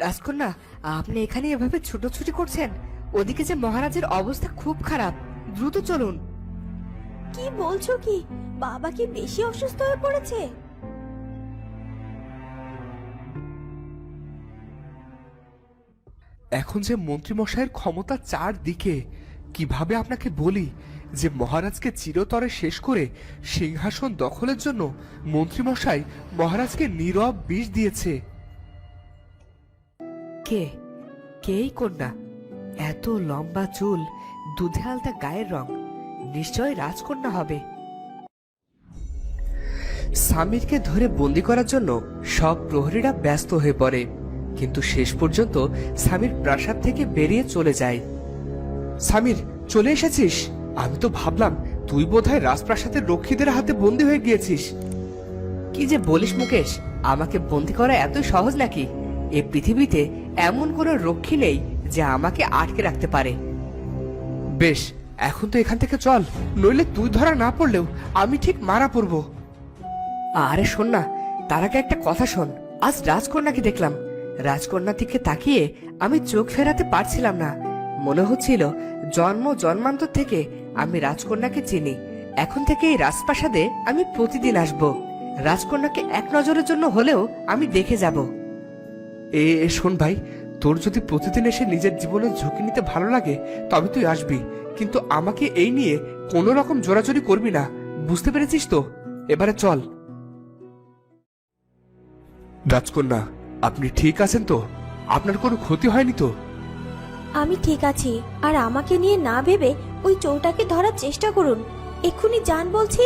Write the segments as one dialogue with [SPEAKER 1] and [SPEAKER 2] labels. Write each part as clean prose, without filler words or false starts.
[SPEAKER 1] রাজকন্যা, আপনি এখানে এভাবে ছুটোছুটি করছেন? ওদিকে যে মহারাজের অবস্থা খুব খারাপ, দ্রুত চলুন।
[SPEAKER 2] কি বলছো কি? বাবা কি বেশি অসুস্থ হয়ে পড়েছে?
[SPEAKER 3] এখন যে মন্ত্রীমশাইয়ের ক্ষমতা চারদিকে, কিভাবে আপনাকে বলি যে মহারাজকে চিরতরে শেষ করে সিংহাসন দখলের জন্য মন্ত্রীমশাই মহারাজকে নীরব বিষ দিয়েছে।
[SPEAKER 1] কে কে এই কন্যা? এত লম্বা চুল, দুধে আলতা গায়ের রং, নিশ্চয় রাজকন্যা হবে। সামিরকে ধরে বন্দি করার জন্য সব প্রহরীরা ব্যস্ত হয়ে পড়ে, কিন্তু শেষ পর্যন্ত সামির প্রাসাদ থেকে বেরিয়ে চলে যায়।
[SPEAKER 3] সামির, চলে এসেছিস? আমি তো ভাবলাম তুই বোধহয় রাজপ্রাসাদের রক্ষীদের হাতে বন্দী হয়ে গিয়েছিস।
[SPEAKER 1] কি যে বলিস মুকেশ, আমাকে বন্দি করা এত সহজ নাকি? এই পৃথিবীতে এমন কোনো রক্ষী নেই যে আমাকে আটকে রাখতে পারে।
[SPEAKER 3] বেশ, এখন তো এখান থেকে চল, নইলে তুই ধরা না পড়লেও আমি ঠিক মারা পড়ব।
[SPEAKER 1] আরে শোন না, তার আগে একটা কথা শোন। আজ রাজকন্যাকে দেখলাম। রাজকন্যার দিকে তাকিয়ে আমি চোখ ফেরাতে পারছিলাম না। মনে হচ্ছিল জন্ম জন্মান্তর থেকে আমি রাজকন্যাকে চিনি। এখন থেকে এই রাজপ্রাসাদে আমি প্রতিদিন আসব। রাজকন্যাকে এক নজরের জন্য হলেও আমি দেখে যাব।
[SPEAKER 3] শোন ভাই, তোর যদি প্রতিদিন এসে নিজের জীবনের ঝুঁকি নিতে ভালো লাগে তবে তুই আসবি, কিন্তু আমাকে এই নিয়ে কোনো রকম জোরাজুরি করবি না, বুঝতে পেরেছিস তো? এবারে চল। রাজকন্যা, আপনি ঠিক আছেন তো? আপনার কোনো ক্ষতি হয়নি তো?
[SPEAKER 2] আমি ঠিক আছি। আর আমাকে নিয়ে না ভেবে ওই চোরটাকে ধরার চেষ্টা করুন। এক্ষুনি যান বলছি।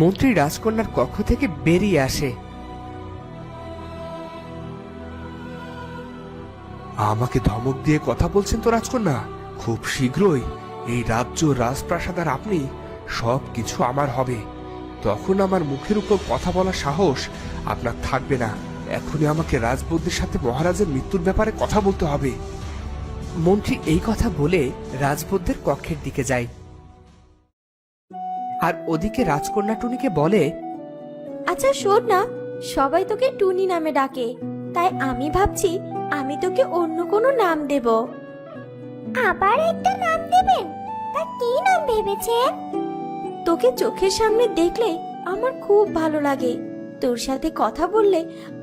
[SPEAKER 1] মন্ত্রী রাজকন্যার কক্ষ থেকে বেরিয়ে আসে।
[SPEAKER 3] আমাকে ধমক দিয়ে কথা বলছেন তো রাজকন্যা? খুব শীঘ্রই এই রাজ্য, রাজপ্রাসাদ আর আপনি সব কিছু আমার হবে। তখন আমার মুখের উপর কথা বলার সাহস আপনার থাকবে না। এখনই আমাকে রাজবুদ্ধির সাথে মহারাজের মৃত্যুর ব্যাপারে কথা বলতে হবে।
[SPEAKER 1] মন্ত্রী এই কথা বলে রাজবুদ্ধের কক্ষের দিকে যায়। আর ওদিকে রাজকন্যা টুনিকে বলে,
[SPEAKER 2] আচ্ছা শোন না, সবাই তোকে টুনি নামে ডাকে, তাই আমি ভাবছি আমি তোকে অন্য কোনো নাম দেব। আবার একটা নাম দেবেন? তা কি নাম ভেবেছেন? তোকে চোখের সামনে দেখলে আমার খুব ভালো লাগে। তোর সাথে কথা বললে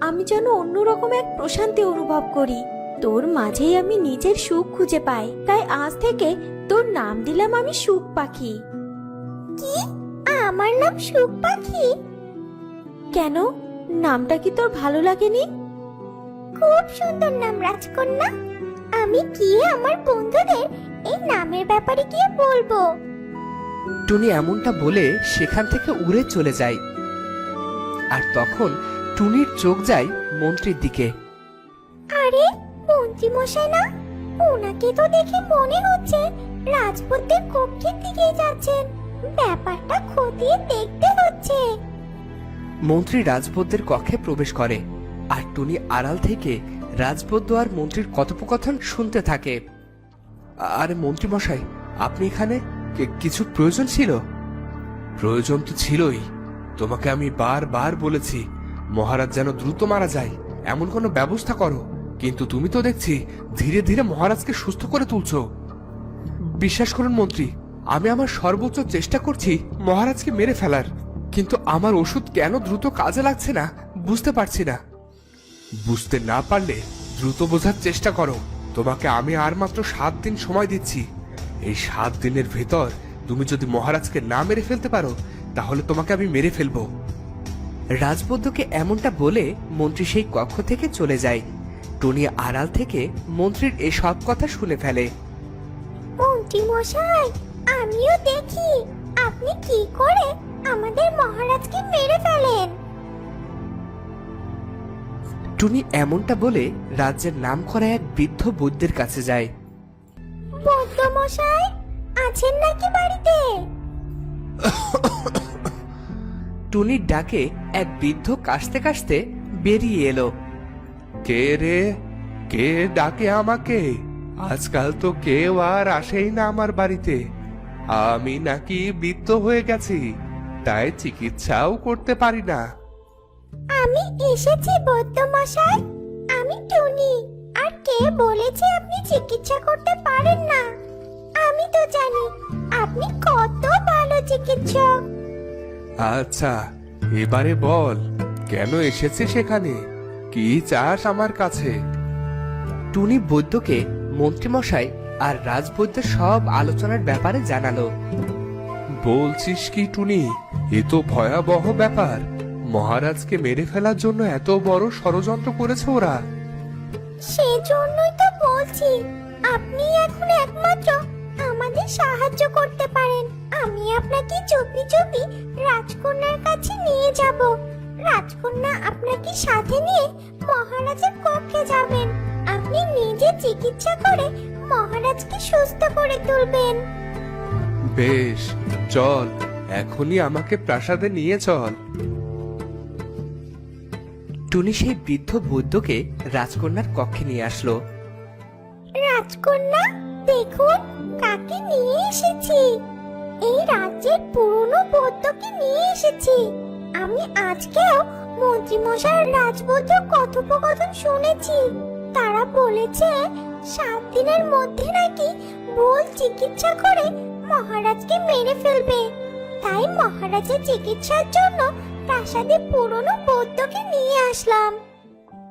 [SPEAKER 2] আমি যেন অন্যরকম এক প্রশান্তি অনুভব করি। তোর মাঝেই আমি নিজের সুখ খুঁজে পাই। তাই আজ থেকে তোর নাম দিলাম আমি সুখ পাখি। কি? আমার নাম সুখ পাখি? কেন, নামটা কি তোর ভালো লাগেনি? খুব সুন্দর নাম রাজকন্যা। আমি গিয়ে আমার বন্ধুদের এই নামের ব্যাপারে গিয়ে বলবো।
[SPEAKER 1] টুনি এমনটা বলে সেখান থেকে উড়ে চলে যায়। আর তখন টুনির চোখ যায় মন্ত্রীর দিকে।
[SPEAKER 2] আরে, মন্ত্রী মশাই না? ওনাকে তো দেখে মনে হচ্ছে রাজপুতদের কক্ষের দিকে যাচ্ছেন। ব্যাপারটা খতিয়ে দেখতে হচ্ছে।
[SPEAKER 1] মন্ত্রী রাজবুদ্ধের কক্ষে প্রবেশ করে, আর টুনি আড়াল থেকে রাজবুদ্ধ আর মন্ত্রীর কথোপকথন শুনতে থাকে।
[SPEAKER 3] আরে মন্ত্রী মশাই, আপনি এখানে? কিছু প্রয়োজন ছিল? প্রয়োজন তো ছিলই। তোমাকে আমি বারবার বলেছি মহারাজ যেন দ্রুত মারা যায় এমন কোনো ব্যবস্থা করো, কিন্তু তুমি তো দেখছি ধীরে ধীরে মহারাজকে সুস্থ করে তুলছো। বিশ্বাস করুন মন্ত্রী, আমি আমার সর্বোচ্চ চেষ্টা করছি মহারাজকে মেরে ফেলার, কিন্তু আমার ওষুধ কেন দ্রুত কাজে লাগছে না বুঝতে পারছি না। বুঝতে না পারলে দ্রুত বোঝার চেষ্টা করো। তোমাকে আমি আর মাত্র 7 দিন সময় দিচ্ছি। এই 7 দিনের ভেতর তুমি যদি মহারাজকে না মেরে ফেলতে পারো তাহলে তোমাকে আমি মেরে ফেলবো।
[SPEAKER 1] রাজবুদ্ধকে এমনটা বলে মন্ত্রী সেই কক্ষ থেকে চলে যায়। টুনি আড়াল থেকে মন্ত্রীর এসব কথা শুনে ফেলে।
[SPEAKER 2] মন্ত্রী মশাই, আমিও দেখি আপনি কি করে আমাদের মহারাজকে মেরে ফেলেন।
[SPEAKER 1] টুনি এমনটা বলে রাজ্যের নামকরা এক বৃদ্ধ বৈদ্যের কাছে যায়।
[SPEAKER 2] বৈদ্য মশাই, আছেন নাকি বাড়িতে?
[SPEAKER 1] টুনির ডাকে এক বৃদ্ধ কাশতে কাশতে বেরিয়ে এলো।
[SPEAKER 3] কে রে? কে ডাকে আমাকে? আজকাল তো কেউ আর আসেই না আমার বাড়িতে। আমি নাকি বৃদ্ধ হয়ে গেছি, তাই চিকিৎসাও করতে পারি না।
[SPEAKER 2] আমি এসেছি বৈদ্য মশাই। আমি আমি টুনি। আর কে বলেছে আপনি চিকিৎসা করতে পারেন না? আমি তো জানি আপনি কত ভালো চিকিৎসক।
[SPEAKER 3] আচ্ছা, এবারে বল, কেন এসেছিস সেখানে? কি চাস আমার কাছে?
[SPEAKER 1] টুনি বৈদ্যকে মন্ত্রীমশাই আর রাজবৈদ্যের সব আলোচনার ব্যাপারে জানালো।
[SPEAKER 3] বলছিস কি টুনি, এ তো ভয়াবহ ব্যাপার। মহারাজকে মেরে ফেলার জন্য এত বড় ষড়যন্ত্র করেছে ওরা।
[SPEAKER 2] সেজন্যই তো বলছি আপনি এখন একমাত্র আমাদের সাহায্য করতে পারেন। আমি আপনাকে চুপি চুপি রাজকন্যার কাছে নিয়ে যাব। রাজকন্যা আপনাকে সাথে নিয়ে মহারাজের কক্ষে যাবেন। আপনি নিজে চিকিৎসা করে মহারাজকে সুস্থ করে তুলবেন।
[SPEAKER 3] বেশ, চল, এখনই আমাকে প্রাসাদে নিয়ে চল।
[SPEAKER 1] টুনি সেই বৃদ্ধ বৈদ্যকে রাজকন্যার কক্ষে নিয়ে আসলো।
[SPEAKER 2] রাজকন্যা, দেখুন কাকে নিয়ে এসেছি। এই রাজ্যের পুরনো বৌদ্ধকে নিয়ে এসেছি। আমি আজকেও মন্ত্রীমশাই রাজবৌদ্ধ কথোপকথন শুনেছি। তারা বলেছে 7 দিনের মধ্যে নাকি ভুল চিকিৎসা করে মহারাজকে মেরে ফেলবে। তাই মহারাজের চিকিৎসার জন্য প্রাসাদে পুরনো বৌদ্ধকে নিয়ে আসলাম।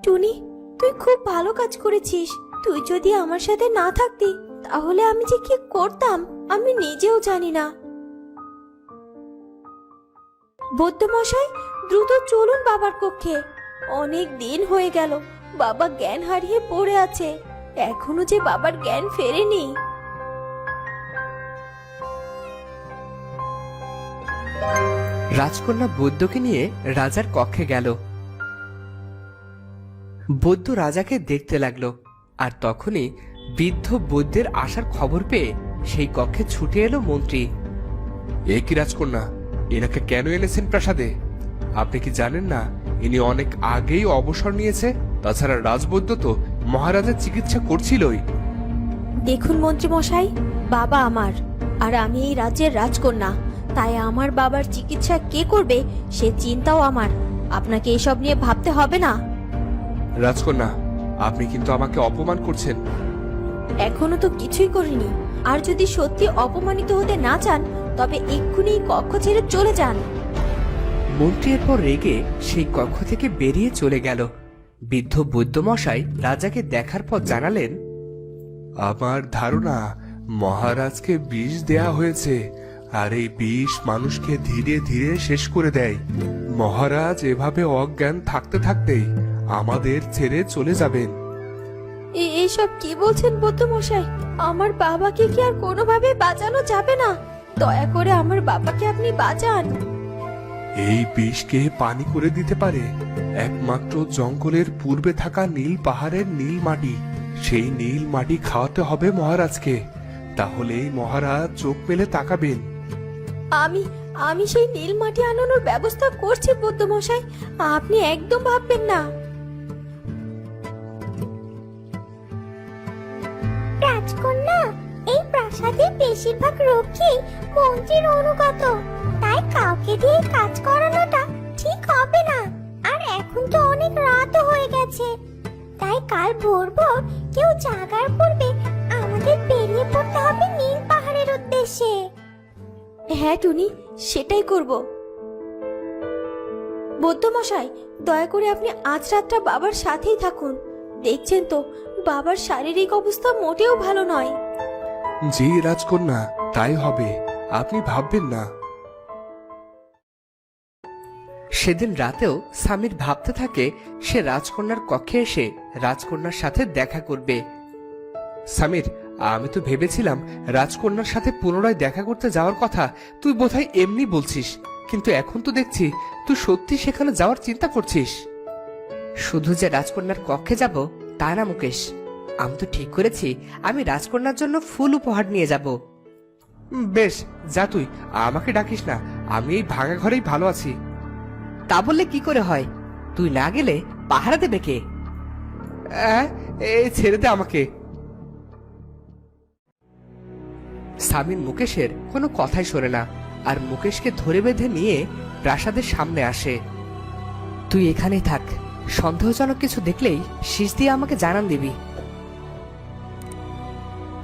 [SPEAKER 2] টুনি, তুই খুব ভালো কাজ করেছিস। তুই যদি আমার সাথে না থাকতি তাহলে আমি যে কি করতাম আমি নিজেও জানি না। বৌদ্ধ মশাই, দ্রুত চলুন বাবার কক্ষে। অনেক দিন হয়ে গেল বাবা জ্ঞান হারিয়ে পড়ে আছে। এখনো যে বাবার জ্ঞান ফেরেনি।
[SPEAKER 1] রাজকন্যা বৈদ্যকে নিয়ে রাজার কক্ষে গেল। বৈদ্য রাজাকে দেখতে লাগলো, আর তখনই বৃদ্ধ বৈদ্যের আসার খবর পেয়ে সেই কক্ষে ছুটে এলো মন্ত্রী।
[SPEAKER 3] এ কি রাজকন্যা, এনাকে কেন এনেছেন প্রাসাদে? আপনি কি জানেন না ইনি অনেক আগেই অবসর নিয়েছে? তাছাড়া রাজবৈদ্য তো মহারাজের চিকিৎসা করছিলই।
[SPEAKER 2] দেখুন মন্ত্রী মশাই, বাবা আমার আর আমি এই রাজ্যের রাজকন্যা, তাই আমার বাবার চিকিৎসা কে করবে সে চিন্তাও আমার। আপনাকে এসব নিয়ে ভাবতে হবে না।
[SPEAKER 3] রাজকন্যা, আপনি কিন্তু আমাকে অপমান করছেন।
[SPEAKER 2] এখনো তো কিছুই করিনি। আর যদি সত্যি অপমানিত হতে না চান তবে এক্ষুনি কক্ষ ছেড়ে চলে যান।
[SPEAKER 1] মন্ত্রী এরপর রেগে সেই কক্ষ থেকে বেরিয়ে চলে গেল। বৃদ্ধ বৈদ্যমশাই রাজাকে দেখার পর জানালেন,
[SPEAKER 3] আমার ধারণা মহারাজকে বিষ দেয়া হয়েছে, আর এই বিষ মানুষকে ধীরে ধীরে শেষ করে দেয়। মহারাজ এভাবে অজ্ঞান থাকতে থাকতেই আমাদের ছেড়ে চলে যাবেন।
[SPEAKER 2] এইসব কি বলছেন বৌদ্ধ মশাই? আমার বাবাকে কি আর কোনোভাবে বাঁচানো যাবে না? দয়া করে আমার বাবাকে আপনি বাঁচান।
[SPEAKER 3] এই বিষকে পানি করে দিতে পারে একমাত্র জঙ্গলের পূর্বে থাকা নীল পাহাড়ের নীল মাটি। সেই নীল মাটি খাওয়াতে হবে মহারাজকে, তাহলেই মহারাজ চোখ মেলে তাকাবেন।
[SPEAKER 2] আমি সেই নীল মাটি আনানোর ব্যবস্থা করছি বৌদ্ধ মশাই, আপনি একদম ভাববেন না। রাজকন্যা, এই প্রাসাদের বেশিরভাগ রক্ষী মন্ত্রীর অনুগত, তাই কাউকে দিয়ে কাজ করানোটা ঠিক হবে না। আর এখন তো অনেক রাতও হয়ে গেছে, তাই কাল ভোর ভোর কেউ জাগার পূর্বে আমাদের বেরিয়ে পড়তে হবে নীল পাহাড়ের উদ্দেশ্যে। হ্যাঁ টুনি, সেটাই করব। বৌদ্ধ মশাই, দয়া করে আপনি আজ রাতটা বাবার সাথেই থাকুন। দেখছেন তো বাবার শারীরিক অবস্থা মোটেও ভালো নয়।
[SPEAKER 3] জি রাজকন্যা, তাই হবে, আপনি ভাববেন না।
[SPEAKER 1] সেদিন রাতেও সামির ভাবতে থাকে সে রাজকন্যার কক্ষে এসে রাজকন্যার সাথে দেখা করবে। সামির, আমি তো ভেবেছিলাম রাজকন্যার সাথে পুনরায় দেখা করতে যাওয়ার কথা তুই বোধহয় এমনি বলছিস, কিন্তু এখন তো দেখছি তুই সত্যি সেখানে যাওয়ার চিন্তা করছিস। শুধু যে রাজকন্যার কক্ষে যাব তা না মুকেশ, আমি তো ঠিক করেছি আমি রাজকন্যার জন্য ফুল উপহার নিয়ে যাব। বেশ, যা, তুই আমাকে ডাকিস না, আমি এই ভাঙা ঘরেই ভালো আছি। তা বললে কি করে হয়? তুই না গেলে পাহারা দেবে কে? এই ছেড়ে দে আমাকে। সামির মুকেশের কোনো কথাই শোনে না, আর মুকেশকে ধরে বেঁধে নিয়ে প্রাসাদের সামনে আসে। তুই এখানেই থাক, সন্দেহজনক কিছু দেখলেই শীষ দিয়ে আমাকে জানান দিবি।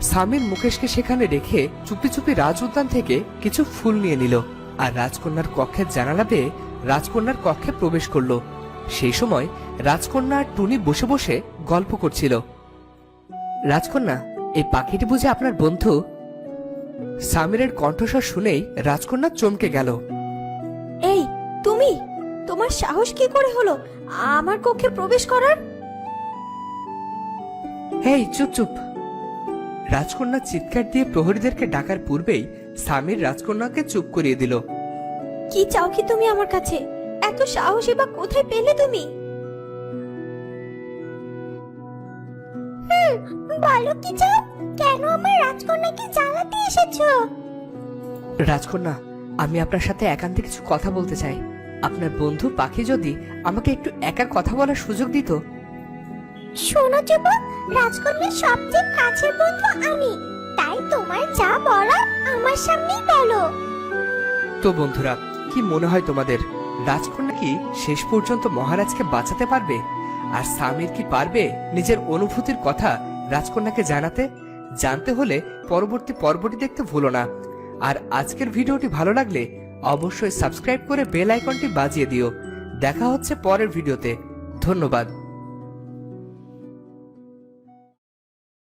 [SPEAKER 1] সামির মুকেশকে সেখানে রেখে চুপি চুপি রাজ উদ্যান থেকে কিছু ফুল নিয়ে নিল আর রাজকন্যার কক্ষের জানালা পেয়ে রাজকন্যার কক্ষে প্রবেশ করলো। সেই সময় রাজকন্যা আর টুনি বসে বসে গল্প করছিল। রাজকন্যা, এই পাখিটি বুঝি আপনার বন্ধু? সামিরের কণ্ঠস্বর শুনেই রাজকন্যা চমকে গেল।
[SPEAKER 2] এই তুমি, তোমার সাহস কি করে হলো আমার কক্ষে প্রবেশ করার?
[SPEAKER 1] এই চুপ চুপ। রাজকন্যা চিৎকার দিয়ে প্রহরীদেরকে ডাকার পূর্বেই সামির রাজকন্যাকে চুপ করিয়ে দিল।
[SPEAKER 2] কি চাও কি তুমি আমার কাছে? এত সাহসী বা কোথায় পেলে তুমি? বলো কি চাও? কেন আমার রাজকন্যাকে জ্বালাতে এসেছো?
[SPEAKER 1] রাজকন্যা, আমি আপনার সাথে একান্তে কিছু কথা বলতে চাই। আপনার বন্ধু পাখি যদি আমাকে একটু একা কথা বলার সুযোগ দিত।
[SPEAKER 2] শোনো যুবক, রাজকন্যার সবচেয়ে কাছের বন্ধু আমি, তাই তোমার যা বলার আমার সামনেই বলো।
[SPEAKER 1] তো বন্ধুরা, কি মনে হয় তোমাদের, রাজকন্যা কি শেষ পর্যন্ত মহারাজকে বাঁচাতে পারবে? আর সামির কি পারবে নিজের অনুভূতির কথা রাজকন্যাকে জানাতে? জানতে হলে পরবর্তী পর্বটি দেখতে ভুলো না। আর আজকের ভিডিওটি ভালো লাগলে অবশ্যই সাবস্ক্রাইব করে বেল আইকনটি বাজিয়ে দিও। দেখা হচ্ছে পরের ভিডিওতে। ধন্যবাদ।